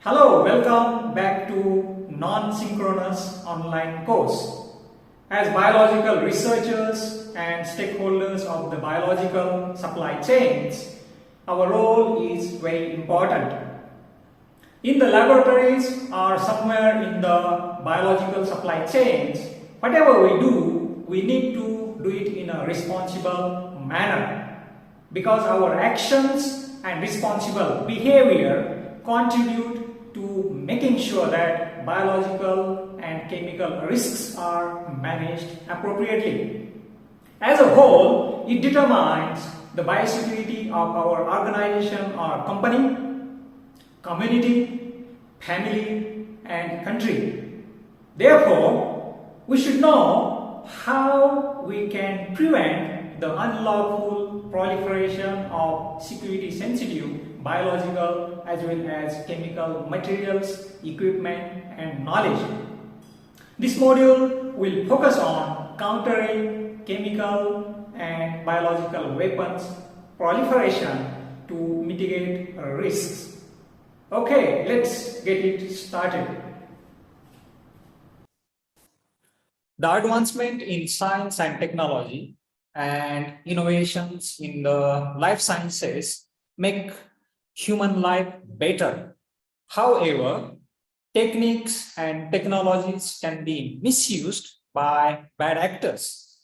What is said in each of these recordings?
Hello, welcome back to Non-synchronous online course. As biological researchers and stakeholders of the biological supply chains, our role is very important. In the laboratories or somewhere in the biological supply chains, whatever we do, we need to do it in a responsible manner because our actions and responsible behavior contribute to making sure that biological and chemical risks are managed appropriately. As a whole, it determines the biosecurity of our organization or company, community, family, and country. Therefore, we should know how we can prevent the unlawful proliferation of security-sensitive biological as well as chemical materials, equipment, and knowledge. This module will focus on countering chemical and biological weapons proliferation to mitigate risks. Okay, let's get it started. The advancement in science and technology and innovations in the life sciences make human life better. However, techniques and technologies can be misused by bad actors.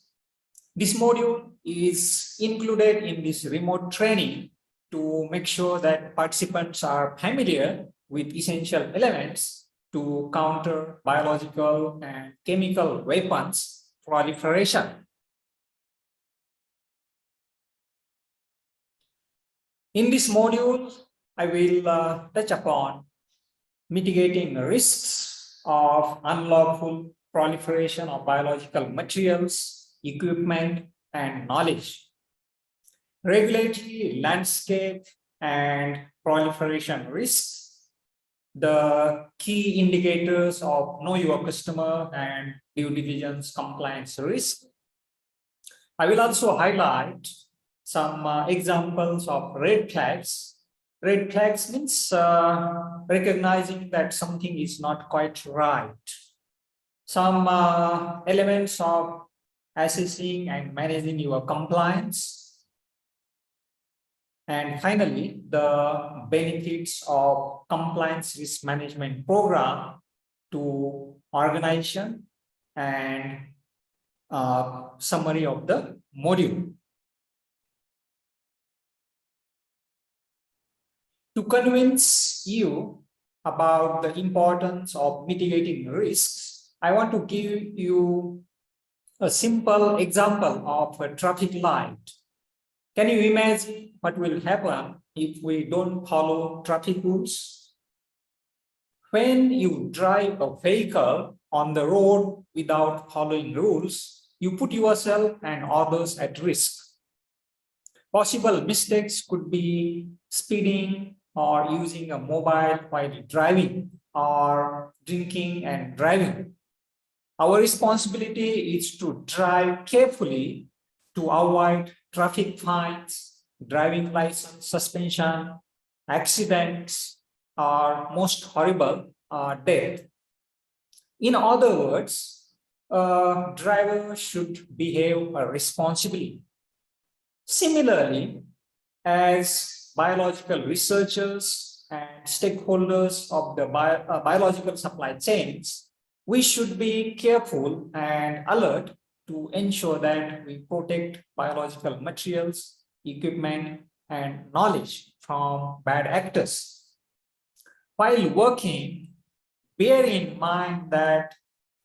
This module is included in this remote training to make sure that participants are familiar with essential elements to counter biological and chemical weapons proliferation. In this module, I will touch upon mitigating risks of unlawful proliferation of biological materials, equipment, and knowledge, regulatory landscape and proliferation risks, the key indicators of know your customer and due diligence compliance risk. I will also highlight some examples of red flags. Red flags means recognizing that something is not quite right. Some elements of assessing and managing your compliance. And finally, the benefits of compliance risk management program to organization and summary of the module. To convince you about the importance of mitigating risks, I want to give you a simple example of a traffic light. Can you imagine what will happen if we don't follow traffic rules? When you drive a vehicle on the road without following rules, you put yourself and others at risk. Possible mistakes could be speeding, or using a mobile while driving, or drinking and driving. Our responsibility is to drive carefully to avoid traffic fines, driving license suspension, accidents, or most horrible, death. In other words, a driver should behave responsibly. Similarly, as biological researchers and stakeholders of the biological supply chains, we should be careful and alert to ensure that we protect biological materials, equipment, and knowledge from bad actors. While working, bear in mind that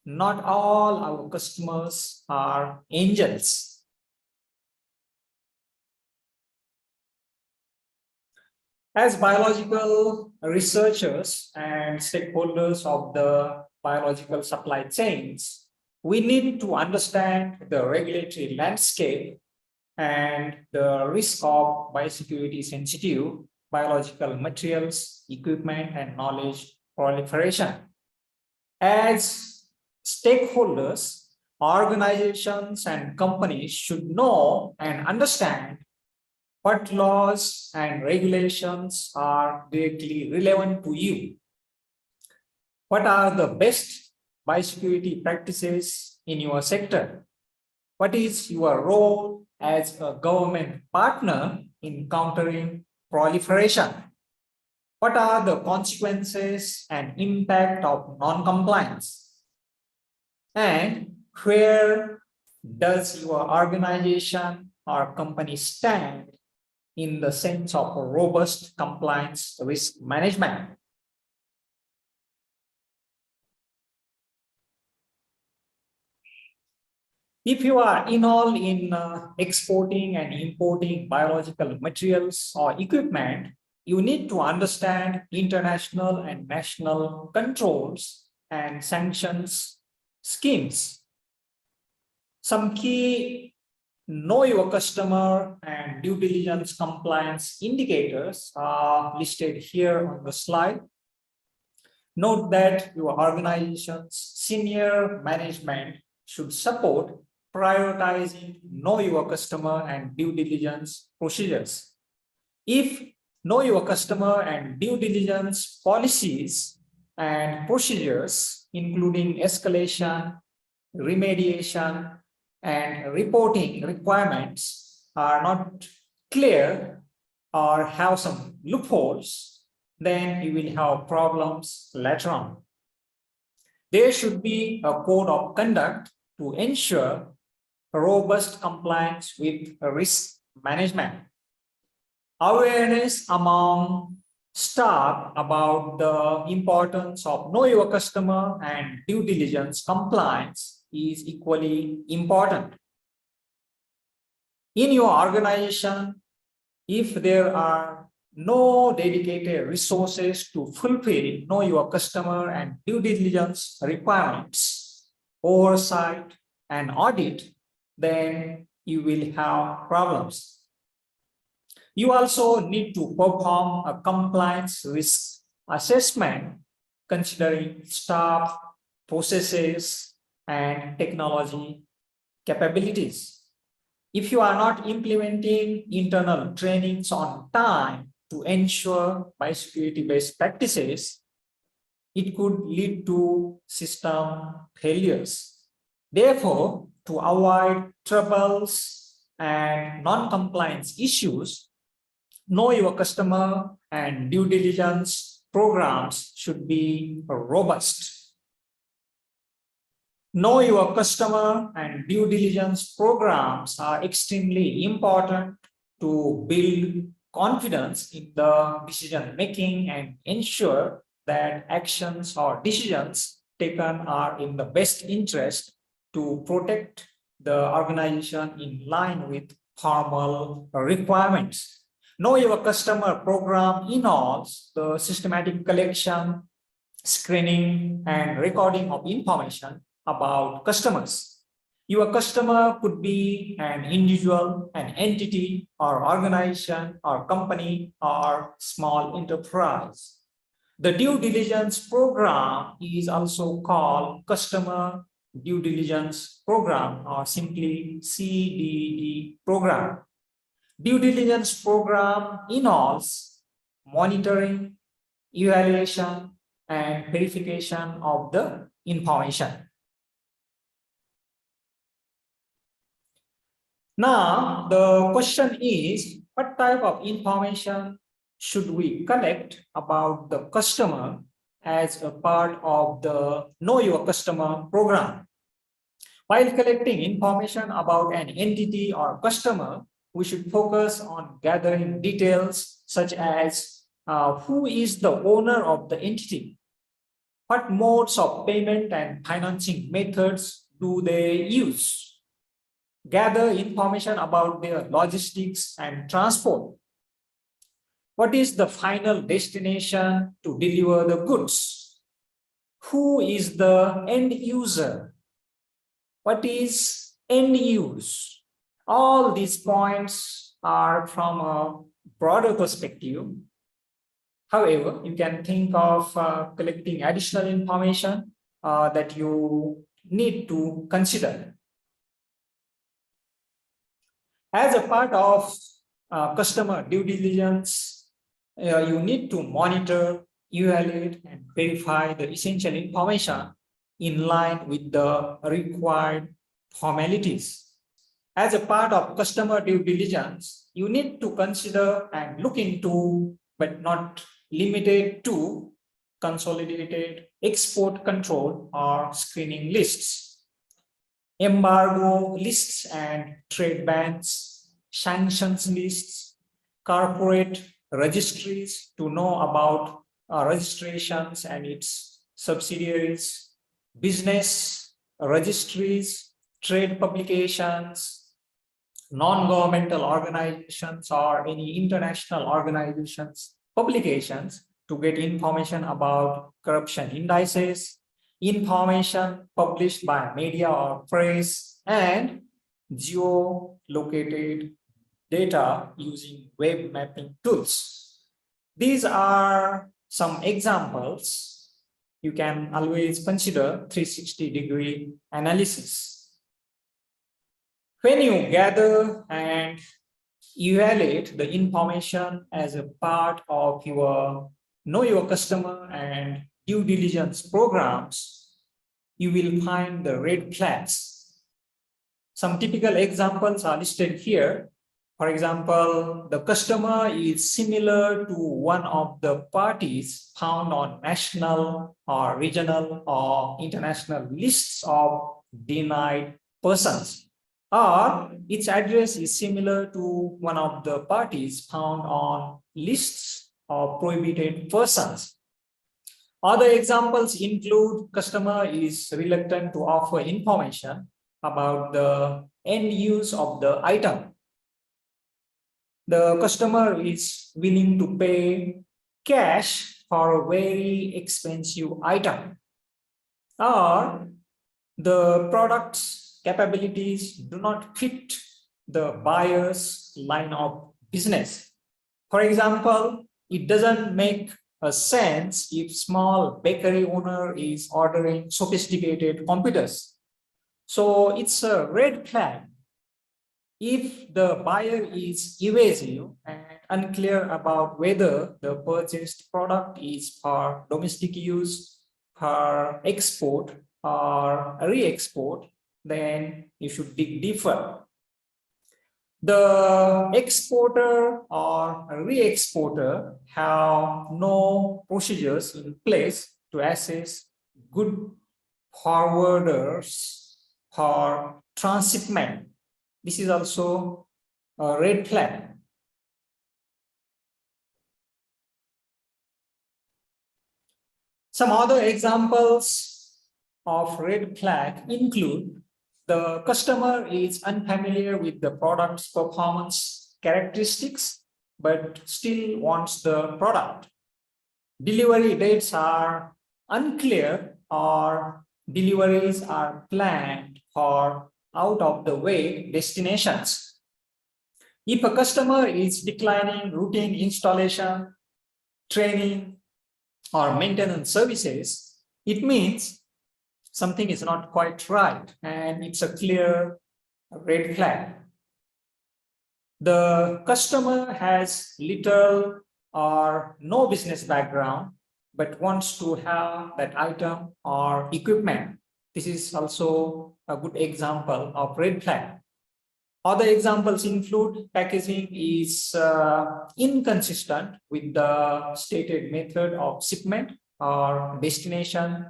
not all our customers are angels. As biological researchers and stakeholders of the biological supply chains, we need to understand the regulatory landscape and the risk of biosecurity sensitive biological materials, equipment, and knowledge proliferation. As stakeholders, organizations and companies should know and understand what laws and regulations are directly relevant to you What are the best biosecurity practices in your sector? What is your role as a government partner in countering proliferation? What are the consequences and impact of non-compliance? And where does your organization or company stand in the sense of robust compliance risk management? If you are involved in exporting and importing biological materials or equipment, you need to understand international and national controls and sanctions schemes. Some key know your customer and due diligence compliance indicators are listed here on the slide. Note that your organization's senior management should support prioritizing know your customer and due diligence procedures. If know your customer and due diligence policies and procedures, including escalation, remediation, and reporting requirements are not clear or have some loopholes, then you will have problems later on. There should be a code of conduct to ensure robust compliance with risk management. Awareness among staff about the importance of know your customer and due diligence compliance is equally important. In your organization, if there are no dedicated resources to fulfill know your customer and due diligence requirements, oversight, and audit, then you will have problems. You also need to perform a compliance risk assessment considering staff, processes, and technology capabilities. If you are not implementing internal trainings on time to ensure biosecurity best practices, it could lead to system failures. Therefore, to avoid troubles and non-compliance issues, know your customer and due diligence programs should be robust. Know your customer and due diligence programs are extremely important to build confidence in the decision making and ensure that actions or decisions taken are in the best interest to protect the organization in line with formal requirements. Know your customer program involves the systematic collection, screening, and recording of information about customers. Your customer could be an individual, an entity, or organization, or company, or small enterprise. The due diligence program is also called Customer Due Diligence Program, or simply CDD program. Due diligence program involves monitoring, evaluation, and verification of the information. Now, the question is, what type of information should we collect about the customer as a part of the Know Your Customer program? While collecting information about an entity or customer, we should focus on gathering details such as who is the owner of the entity, what modes of payment and financing methods do they use, gather information about their logistics and transport, what is the final destination to deliver the goods, who is the end user, what is end use. All these points are from a broader perspective. However, you can think of collecting additional information that you need to consider. As a part of customer due diligence, you need to monitor, evaluate and verify the essential information in line with the required formalities. As a part of customer due diligence, you need to consider and look into, but not limited to, consolidated export control or screening lists, embargo lists and trade bans, sanctions lists, corporate registries to know about registrations and its subsidiaries, business registries, trade publications, non-governmental organizations or any international organizations publications to get information about corruption indices, information published by media or press, and geolocated data using web mapping tools. These are some examples. You can always consider 360-degree analysis. When you gather and evaluate the information as a part of your know your customer and due diligence programs, you will find the red flags. Some typical examples are listed here. For example, the customer is similar to one of the parties found on national or regional or international lists of denied persons, or its address is similar to one of the parties found on lists of prohibited persons. Other examples include customer is reluctant to offer information about the end use of the item. The customer is willing to pay cash for a very expensive item, or the product's capabilities do not fit the buyer's line of business. For example, it doesn't make a sense if small bakery owner is ordering sophisticated computers. So it's a red flag. If the buyer is evasive and unclear about whether the purchased product is for domestic use, for export, or re-export, then you should dig deeper. The exporter or re-exporter have no procedures in place to assess good forwarders for transshipment. This is also a red flag. Some other examples of red flag include the customer is unfamiliar with the product's performance characteristics, but still wants the product. Delivery dates are unclear, or deliveries are planned for out-of-the-way destinations. If a customer is declining routine installation, training, or maintenance services, it means something is not quite right, and it's a clear red flag. The customer has little or no business background, but wants to have that item or equipment. This is also a good example of red flag. Other examples include packaging is inconsistent with the stated method of shipment or destination.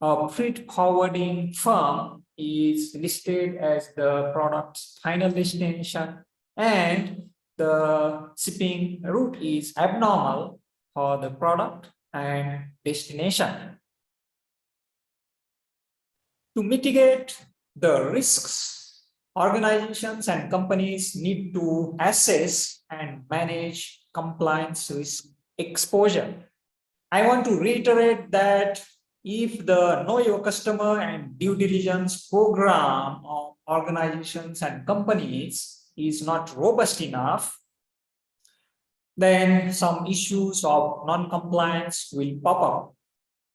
A freight forwarding firm is listed as the product's final destination, and the shipping route is abnormal for the product and destination. To mitigate the risks, organizations and companies need to assess and manage compliance risk exposure. I want to reiterate that if the Know Your Customer and due diligence program of organizations and companies is not robust enough, then some issues of non-compliance will pop up.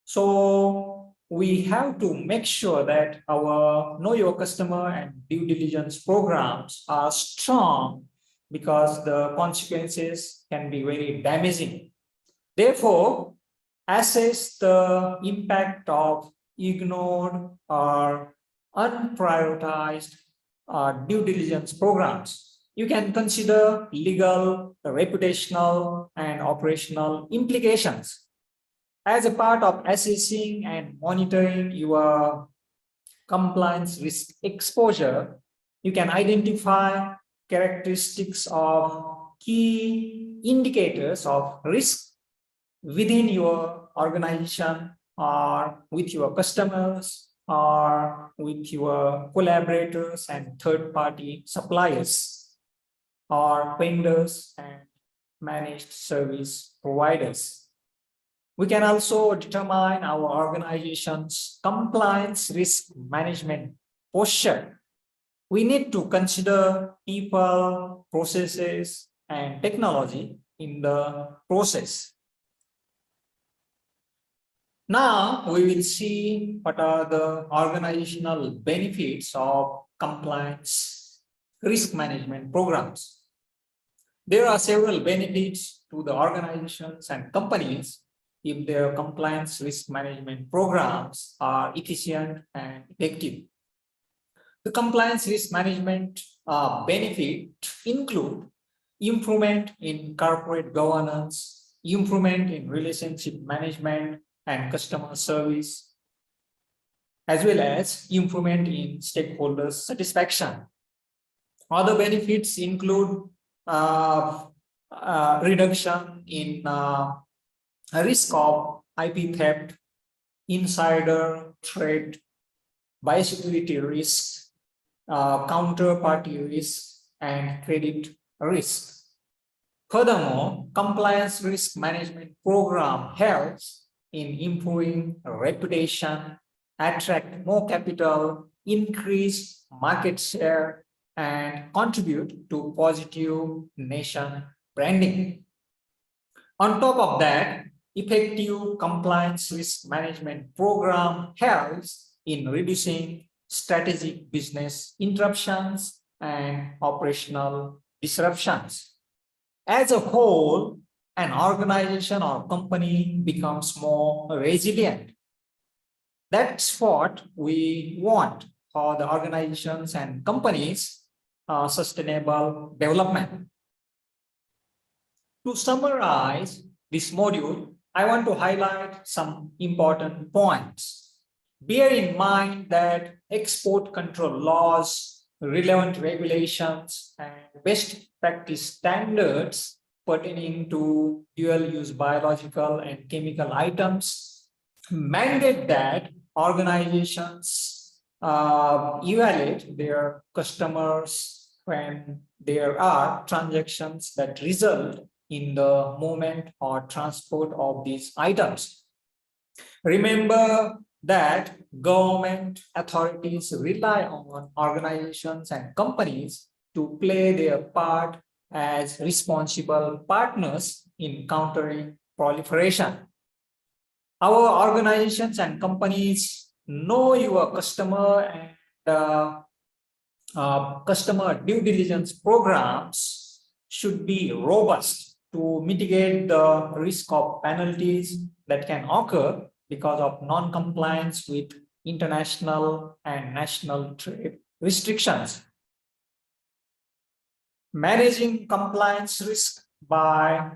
So we have to make sure that our Know Your Customer and due diligence programs are strong, because the consequences can be very damaging. Therefore, assess the impact of ignored or unprioritized due diligence programs. You can consider legal, reputational, and operational implications. As a part of assessing and monitoring your compliance risk exposure, you can identify characteristics of key indicators of risk within your organization or with your customers or with your collaborators and third-party suppliers or vendors and managed service providers. We can also determine our organization's compliance risk management posture. We need to consider people, processes, and technology in the process. Now we will see what are the organizational benefits of compliance risk management programs. There are several benefits to the organizations and companies if their compliance risk management programs are efficient and effective. The compliance risk management benefits include improvement in corporate governance, improvement in relationship management and customer service, as well as improvement in stakeholders' satisfaction. Other benefits include reduction in risk of IP theft, insider trade, biosecurity risk, counterparty risk, and credit risk. Furthermore, compliance risk management program helps in improving reputation, attract more capital, increase market share, and contribute to positive nation branding. On top of that, effective compliance risk management program helps in reducing strategic business interruptions and operational disruptions. As a whole, an organization or company becomes more resilient. That's what we want for the organizations and companies' sustainable development. To summarize this module, I want to highlight some important points. Bear in mind that export control laws, relevant regulations, and best practice standards pertaining to dual-use biological and chemical items mandate that organizations evaluate their customers when there are transactions that result in the movement or transport of these items. Remember that government authorities rely on organizations and companies to play their part as responsible partners in countering proliferation. Our organizations and companies know your customer, and customer due diligence programs should be robust to mitigate the risk of penalties that can occur because of non-compliance with international and national trade restrictions. Managing compliance risk by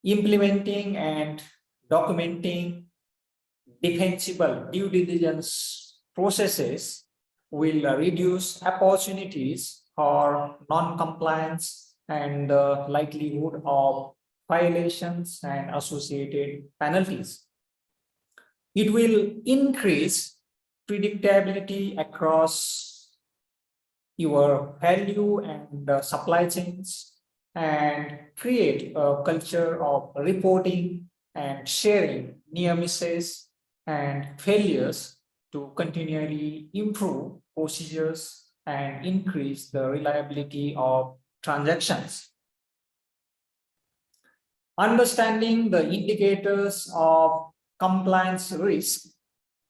implementing and documenting defensible due diligence processes will reduce opportunities for non-compliance and the likelihood of violations and associated penalties. It will increase predictability across your value and supply chains and create a culture of reporting and sharing near misses and failures to continually improve procedures and increase the reliability of transactions. Understanding the indicators of compliance risk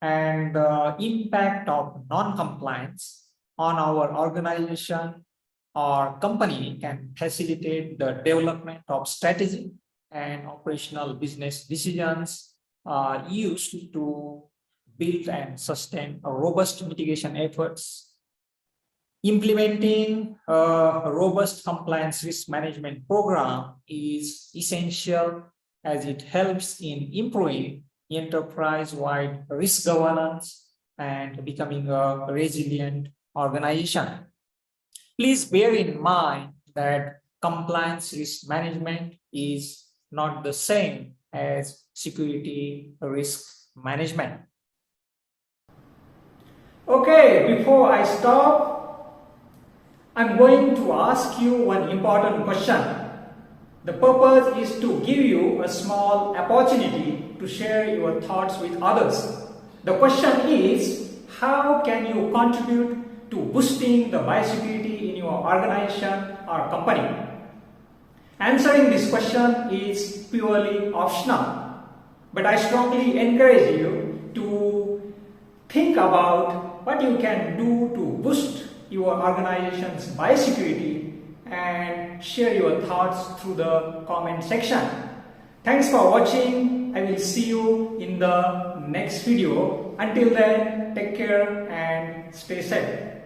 and the impact of non-compliance on our organization or company can facilitate the development of strategy and operational business decisions are used to build and sustain a robust mitigation efforts. Implementing a robust compliance risk management program is essential as it helps in improving enterprise-wide risk governance and becoming a resilient organization. Please bear in mind that compliance risk management is not the same as security risk management. Okay, before I stop, I'm going to ask you one important question. The purpose is to give you a small opportunity to share your thoughts with others. The question is, how can you contribute to boosting the biosecurity in your organization or company? Answering this question is purely optional, but I strongly encourage you to think about what you can do to boost your organization's biosecurity and share your thoughts through the comment section. Thanks for watching. I will see you in the next video. Until then, take care and stay safe.